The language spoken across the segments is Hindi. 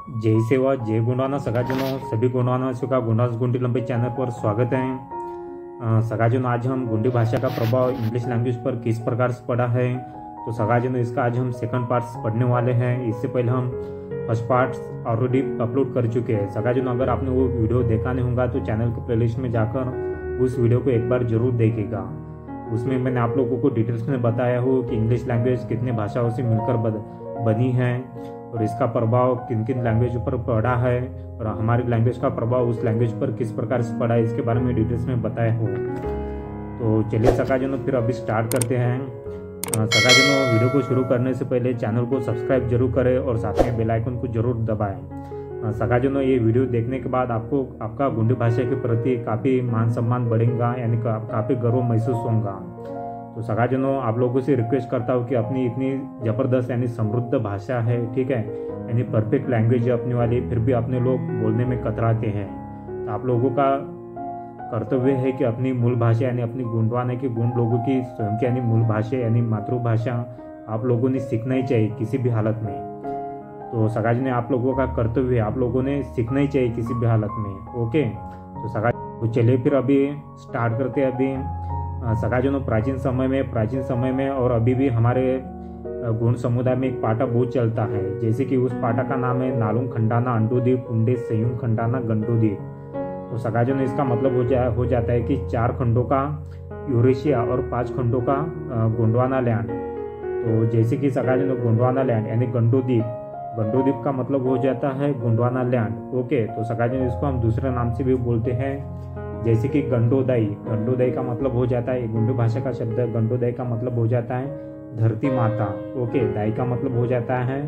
जय सेवा जय गुणवाना सगाजनों, सभी गुणवानासियों का गुणास गुंडी लंबे चैनल पर स्वागत है। सगाजनों, आज हम गुंडी भाषा का प्रभाव इंग्लिश लैंग्वेज पर किस प्रकार से पड़ा है, तो सगाजनों इसका आज हम सेकंड पार्ट्स पढ़ने वाले हैं। इससे पहले हम फर्स्ट पार्ट्स ऑलरेडी अपलोड कर चुके हैं। सगाजनों, अगर आपने वो वीडियो देखा नहीं होगा तो चैनल के प्लेलिस्ट में जाकर उस वीडियो को एक बार जरूर देखिएगा। उसमें मैंने आप लोगों को डिटेल्स में बताया हो कि इंग्लिश लैंग्वेज कितने भाषाओं से मिलकर बनी है और इसका प्रभाव किन किन लैंग्वेज पर पड़ा है और हमारी लैंग्वेज का प्रभाव उस लैंग्वेज पर किस प्रकार से पड़ा है, इसके बारे में डिटेल्स में बताया हो। तो चलिए सगाजनों, फिर अभी स्टार्ट करते हैं। सगाजनों, वीडियो को शुरू करने से पहले चैनल को सब्सक्राइब जरूर करें और साथ में बेल आइकन को जरूर दबाएं। सगाजनों, ये वीडियो देखने के बाद आपको आपका गुंडी भाषा के प्रति काफ़ी मान सम्मान बढ़ेगा, यानी काफ़ी गर्व महसूस होगा। तो सगाजनों, आप लोगों से रिक्वेस्ट करता हूँ कि अपनी इतनी ज़बरदस्त यानी समृद्ध भाषा है, ठीक है, यानी परफेक्ट लैंग्वेज है अपनी वाली, फिर भी अपने लोग बोलने में कतराते हैं। तो आप लोगों का कर्तव्य है कि अपनी मूल भाषा यानी अपनी गुणवाने के गुण लोगों की स्वयं की यानी मूल भाषा यानी मातृभाषा आप लोगों ने सीखना ही चाहिए किसी भी हालत में। तो सगाजनों, आप लोगों का कर्तव्य है, आप लोगों ने सीखना ही चाहिए किसी भी हालत में। ओके, तो सगाजनों, चलिए फिर अभी स्टार्ट करते हैं। अभी सगाजनों, प्राचीन समय में और अभी भी हमारे गुण समुदाय में एक पाटा बहुत चलता है। जैसे कि उस पाटा का नाम है नालुंग खंडाना अंडोदीप उंडे सयुंग खंडाना गंडोदीप। तो सगाजनों, इसका मतलब हो जाता है कि 4 खंडों का यूरेशिया और 5 खंडों का गोंडवाना लैंड। तो जैसे कि सगाजनों, गोंडवाना लैंड यानी गंडोदीप का मतलब हो जाता है गोंडवाना लैंड। ओके, तो सगाजनों, इसको हम दूसरे नाम से भी बोलते हैं, जैसे कि गंडोदय का मतलब हो जाता है, गुंडी भाषा का शब्द गंडोदय का मतलब हो जाता है धरती माता। ओके, दाई का मतलब हो जाता है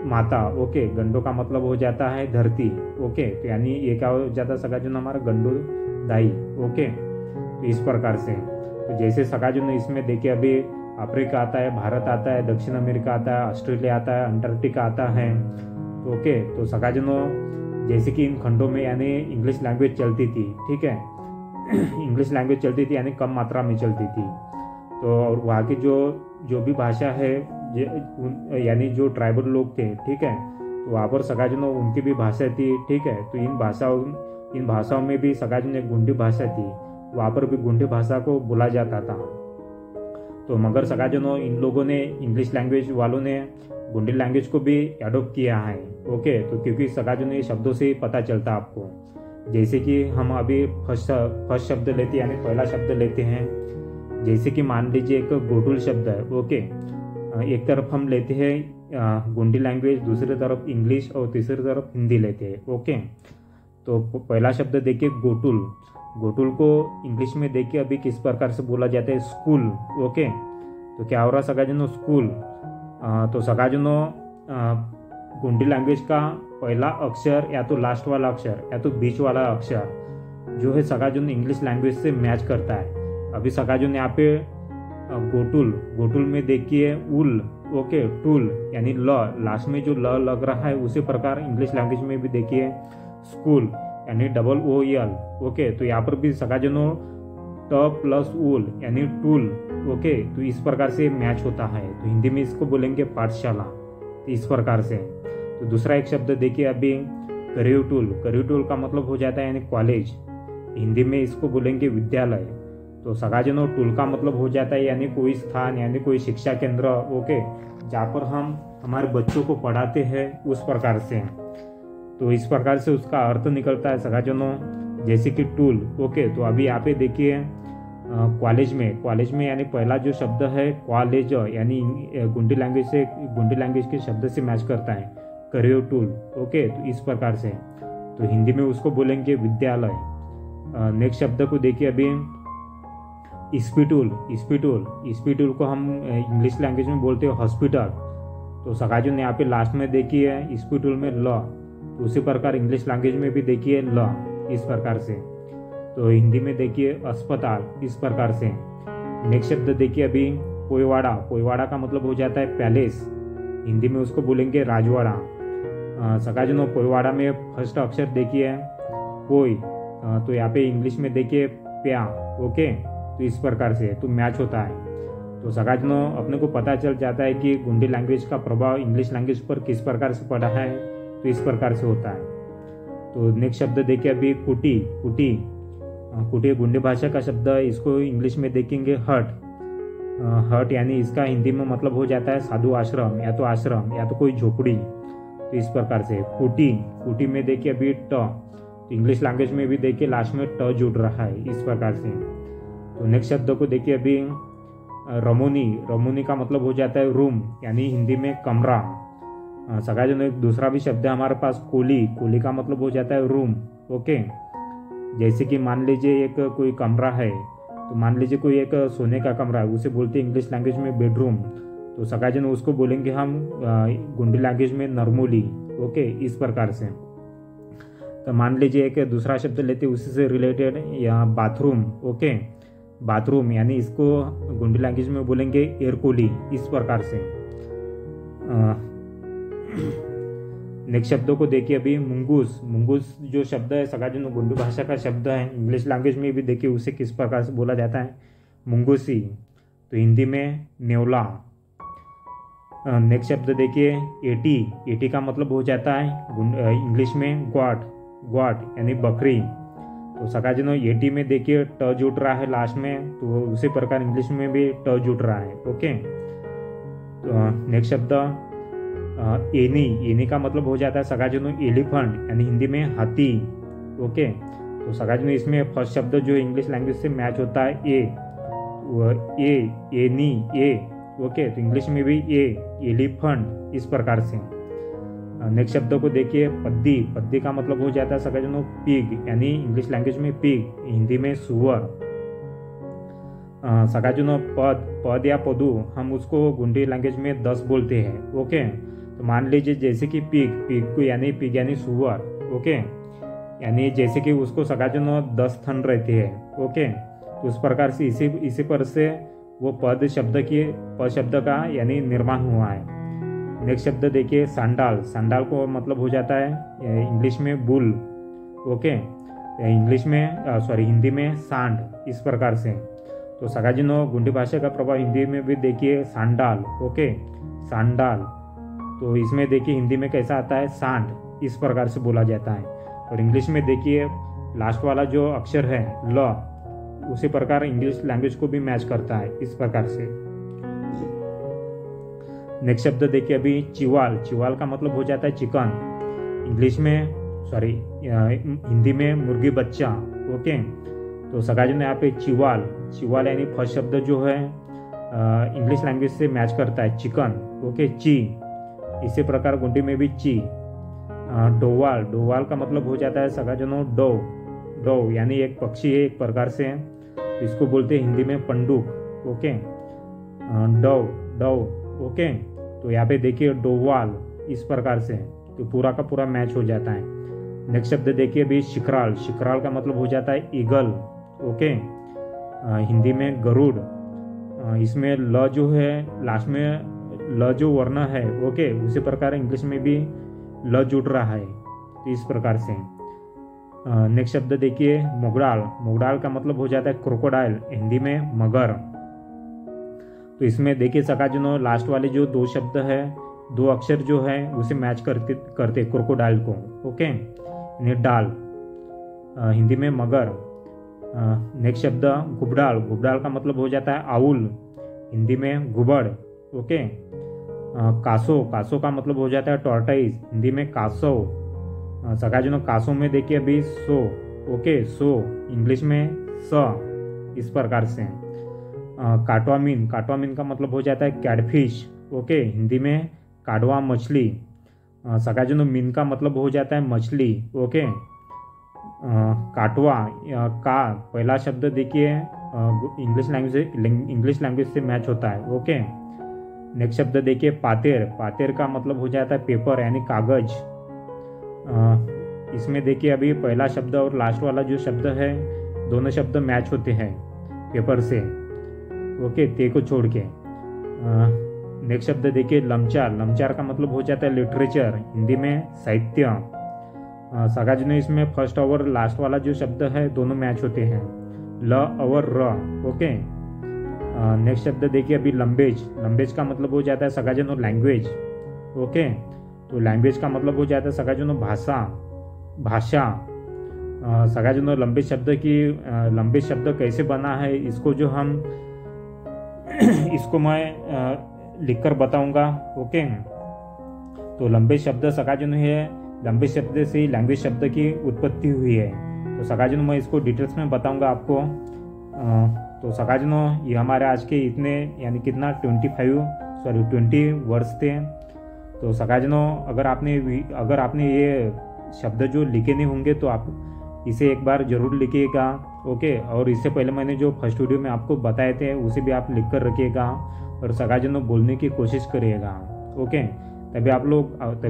माता। ओके, गंडो का मतलब हो जाता है धरती। ओके, तो यानी ये क्या हो जाता है सगाजनों, हमारा गंडोदाई। ओके, तो इस प्रकार से। तो जैसे सगाजनों, इसमें देखिए अभी अफ्रीका आता है, भारत आता है, दक्षिण अमेरिका आता है, ऑस्ट्रेलिया आता है, अंटार्कटिका आता है। तो ओके, तो सगाजनों, जैसे कि इन खंडों में यानी इंग्लिश लैंग्वेज चलती थी, ठीक है इंग्लिश लैंग्वेज चलती थी यानी कम मात्रा में चलती थी। तो और वहाँ की जो भी भाषा है यानी जो ट्राइबल लोग थे, ठीक है, तो वहाँ पर सगाजनों उनकी भी भाषा थी, ठीक है। तो इन भाषाओं में भी सगाजनों एक गुंडी भाषा थी, वहाँ पर भी गुंडी भाषा को बोला जाता था। तो मगर सगाजनों, इन लोगों ने इंग्लिश लैंग्वेज वालों ने गुंडी लैंग्वेज को भी एडोप्ट किया है। ओके, तो क्योंकि सगाजनों, ये शब्दों से पता चलता है आपको। जैसे कि हम अभी फर्स्ट शब्द लेते हैं यानी पहला शब्द लेते हैं, जैसे कि मान लीजिए एक गोटुल शब्द है। ओके, एक तरफ हम लेते हैं गुंडी लैंग्वेज, दूसरी तरफ इंग्लिश और तीसरी तरफ हिंदी लेते हैं। ओके, तो पहला शब्द देखिए गोटुल को इंग्लिश में देखिए अभी किस प्रकार से बोला जाता है, स्कूल। ओके, तो क्या हो रहा सगाजनों, स्कूल। तो सगाजनों, गुंडी लैंग्वेज का पहला अक्षर या तो लास्ट वाला अक्षर या तो बीच वाला अक्षर जो है सगाजनों इंग्लिश लैंग्वेज से मैच करता है। अभी सगाजनों, यहाँ पे गोटुल में देखिए उल। ओके, टूल यानी ल, लास्ट में जो ल लग रहा है उसी प्रकार इंग्लिश लैंग्वेज में भी देखिए स्कूल यानी डबल OEL। ओके, तो यहाँ पर भी सगाजनों ट प्लस उल यानी टूल। ओके, तो इस प्रकार से मैच होता है। तो हिंदी में इसको बोलेंगे पाठशाला, तो इस प्रकार से। तो दूसरा एक शब्द देखिए अभी करियो टूल का मतलब हो जाता है यानी कॉलेज, हिंदी में इसको बोलेंगे विद्यालय। तो सगाजनों, टूल का मतलब हो जाता है यानी कोई स्थान यानी कोई शिक्षा केंद्र। ओके, जहाँ पर हम हमारे बच्चों को पढ़ाते हैं, उस प्रकार से। तो इस प्रकार से उसका अर्थ निकलता है सगाजनों, जैसे कि टूल। ओके, तो अभी यहाँ पे देखिए कॉलेज में यानी पहला जो शब्द है कॉलेज यानी गुंडी लैंग्वेज के शब्द से मैच करता है करियो टूल। ओके, तो इस प्रकार से। तो हिंदी में उसको बोलेंगे विद्यालय। नेक्स्ट शब्द को देखिए अभी स्पीटूल को हम इंग्लिश लैंग्वेज में बोलते हैं हॉस्पिटल। तो सगाजनों, यहाँ पे लास्ट में देखिए स्पीटूल में ल, तो उसी प्रकार इंग्लिश लैंग्वेज में भी देखिए ल, इस प्रकार से। तो हिंदी में देखिए अस्पताल, इस प्रकार से। नेक्स्ट शब्द देखिए अभी पोयवाड़ा का मतलब हो जाता है पैलेस, हिंदी में उसको बोलेंगे राजवाड़ा। सगाजनों, पोयवाड़ा में फर्स्ट अक्षर देखिए पोई, तो यहाँ पे इंग्लिश में देखिए प्या। ओके, तो इस प्रकार से तो मैच होता है। तो सगाजनों अपने को पता चल जाता है कि गोंडी लैंग्वेज का प्रभाव इंग्लिश लैंग्वेज पर किस प्रकार से पड़ा है। तो इस प्रकार से होता है। तो नेक्स्ट शब्द देखिए अभी कुटी। कुटी कुटी गोंडी भाषा का शब्द है। इसको इंग्लिश में देखेंगे हट। हट यानी इसका हिंदी में मतलब हो जाता है साधु आश्रम या तो कोई झोपड़ी। तो इस प्रकार से कुटी। कुटी में देखिए अभी ट। तो इंग्लिश लैंग्वेज में भी देखिए लास्ट में ट जुड़ रहा है इस प्रकार से। तो नेक्स्ट शब्द को देखिए अभी रमोनी। रमोनी का मतलब हो जाता है रूम यानी हिंदी में कमरा। सगाजनों एक दूसरा भी शब्द है हमारे पास कोली। कोली का मतलब हो जाता है रूम। ओके, जैसे कि मान लीजिए एक कोई कमरा है, तो मान लीजिए कोई एक सोने का कमरा है, उसे बोलते हैं इंग्लिश लैंग्वेज में बेडरूम। तो सगाजन उसको बोलेंगे हम गोंडी लैंग्वेज में नरमोली। ओके, इस प्रकार से। तो मान लीजिए एक दूसरा शब्द लेते उसी से रिलेटेड या बाथरूम। ओके, बाथरूम यानी इसको गोंडी लैंग्वेज में बोलेंगे एयरकोली, इस प्रकार से। नेक्स्ट शब्दों को देखिए अभी मुंगूस। मुंगूस जो शब्द है सगाजन गोंडी भाषा का शब्द है। इंग्लिश लैंग्वेज में भी देखिए उसे किस प्रकार से बोला जाता है, मुंगूसी। तो हिंदी में नेवला। नेक्स्ट शब्द देखिए एटी। एटी का मतलब हो जाता है इंग्लिश में ग्वाट। ग्वाट यानी बकरी। तो सगाजनों एटी में देखिए ट जुड़ रहा है लास्ट में, तो उसी प्रकार इंग्लिश में भी ट जुड़ रहा है। ओके, तो नेक्स्ट शब्द एनी। एनी का मतलब हो जाता है सगाजनों एलिफेंट यानी हिंदी में हाथी। ओके, तो सगाजनों इसमें फर्स्ट शब्द जो इंग्लिश लैंग्वेज से मैच होता है एनी ए। ओके, तो इंग्लिश में भी एलिफेंट, इस प्रकार से। नेक्स्ट शब्द को देखिए पद्दी। पद्दी का मतलब हो जाता है सगाजनों पिग यानी इंग्लिश लैंग्वेज में पिग, हिंदी में सुअर। सगाजनों पद या पदू हम उसको गोंडी लैंग्वेज में 10 बोलते हैं। ओके, तो मान लीजिए जैसे कि पिग यानी सुअर। ओके, यानी जैसे कि उसको सगाजनों 10 थन रहते हैं। ओके, तो उस प्रकार से इसी पर से वो पद शब्द का यानी निर्माण हुआ है। नेक्स्ट शब्द देखिए सांडाल। सांडाल को मतलब हो जाता है इंग्लिश में बुल। ओके, हिंदी में सांड, इस प्रकार से। तो सगाजनों गोंडी भाषा का प्रभाव हिंदी में भी देखिए सांडाल। ओके, सांडाल। तो इसमें देखिए हिंदी में कैसा आता है सांड, इस प्रकार से बोला जाता है। और इंग्लिश में देखिए लास्ट वाला जो अक्षर है ल, उसी प्रकार इंग्लिश लैंग्वेज को भी मैच करता है, इस प्रकार से। नेक्स्ट शब्द देखिए अभी चिवाल। चिवाल का मतलब हो जाता है चिकन। हिंदी में मुर्गी बच्चा। ओके, तो सगाजन यहाँ पे चिवाल यानी फर्स्ट शब्द जो है इंग्लिश लैंग्वेज से मैच करता है चिकन। ओके, ची। इसी प्रकार गोंडी में भी ची। डोवाल। डोवाल का मतलब हो जाता है सगाजनों डो यानी एक पक्षी है एक प्रकार से, तो इसको बोलते हैं हिंदी में पंडुक। Okay, dough. ओके, तो यहाँ पे देखिए डोवाल, इस प्रकार से। तो पूरा का पूरा मैच हो जाता है। नेक्स्ट शब्द देखिए अभी शिखराल। शिखराल का मतलब हो जाता है ईगल। ओके, हिंदी में गरुड़। इसमें ल जो है लास्ट में ल जो वर्ण है, ओके, उसी प्रकार इंग्लिश में भी ल जुड़ रहा है, तो इस प्रकार से। नेक्स्ट शब्द देखिए मोगडाल। मोगडाल का मतलब हो जाता है क्रोकोडाइल, हिंदी में मगर। तो इसमें देखिए सगाजनों लास्ट वाले जो 2 शब्द है, 2 अक्षर जो है उसे मैच करते क्रोकोडाइल को। ओके, डाल, हिंदी में मगर। नेक्स्ट शब्द घुबडाल। घुबडाल का मतलब हो जाता है आउल, हिंदी में घुबड़। ओके, कासो का मतलब हो जाता है टॉर्टाइज, हिंदी में कासव। सगाजनों कासो में देखिए अभी सो। ओके, सो इंग्लिश में स, इस प्रकार से। काटवामीन का मतलब हो जाता है कैटफिश। ओके, हिंदी में काडवा मछली। सगाजनों मीन का मतलब हो जाता है मछली। ओके, काटवा का पहला शब्द देखिए इंग्लिश लैंग्वेज से मैच होता है। ओके, नेक्स्ट शब्द देखिए पातेर। पातेर का मतलब हो जाता है पेपर यानी कागज। इसमें देखिए अभी पहला शब्द और लास्ट वाला जो शब्द है दोनों शब्द मैच होते हैं पेपर से। ओके, ते को छोड़ के। नेक्स्ट शब्द देखिए लमचार। लमचार का मतलब हो जाता है लिटरेचर, हिंदी में साहित्य। सगाजनों इसमें फर्स्ट और लास्ट वाला जो शब्द है दोनों मैच होते हैं, ल और र। ओके, नेक्स्ट शब्द देखिए अभी लंबेज। लंबेज का मतलब हो जाता है सगाजनों लैंग्वेज। ओके, तो लैंग्वेज का मतलब हो जाता है सगाजनों भाषा। सगाजनों लंबे शब्द कैसे बना है इसको जो हम इसको मैं लिखकर बताऊंगा। ओके, तो लंबे शब्द सगाजनों है, लंबे शब्द से ही लैंग्वेज शब्द की उत्पत्ति हुई है। तो सगाजनों मैं इसको डिटेल्स में बताऊंगा आपको। तो सगाजनों ये हमारे आज के इतने यानी कितना 20 वर्ड्स थे। तो सगाजनों अगर आपने ये शब्द जो लिखे नहीं होंगे तो आप इसे एक बार जरूर लिखिएगा। ओके, और इससे पहले मैंने जो फर्स्ट वीडियो में आपको बताए थे उसे भी आप लिख कर रखिएगा और सगाजनों बोलने की कोशिश करिएगा। ओके, तभी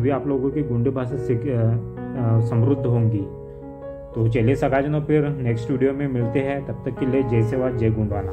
आप लोगों की गोंडी भाषा समृद्ध होंगी। तो चलिए सगाजनों फिर नेक्स्ट वीडियो में मिलते हैं, तब तक के लिए जय सेवा जय गोंडवाना।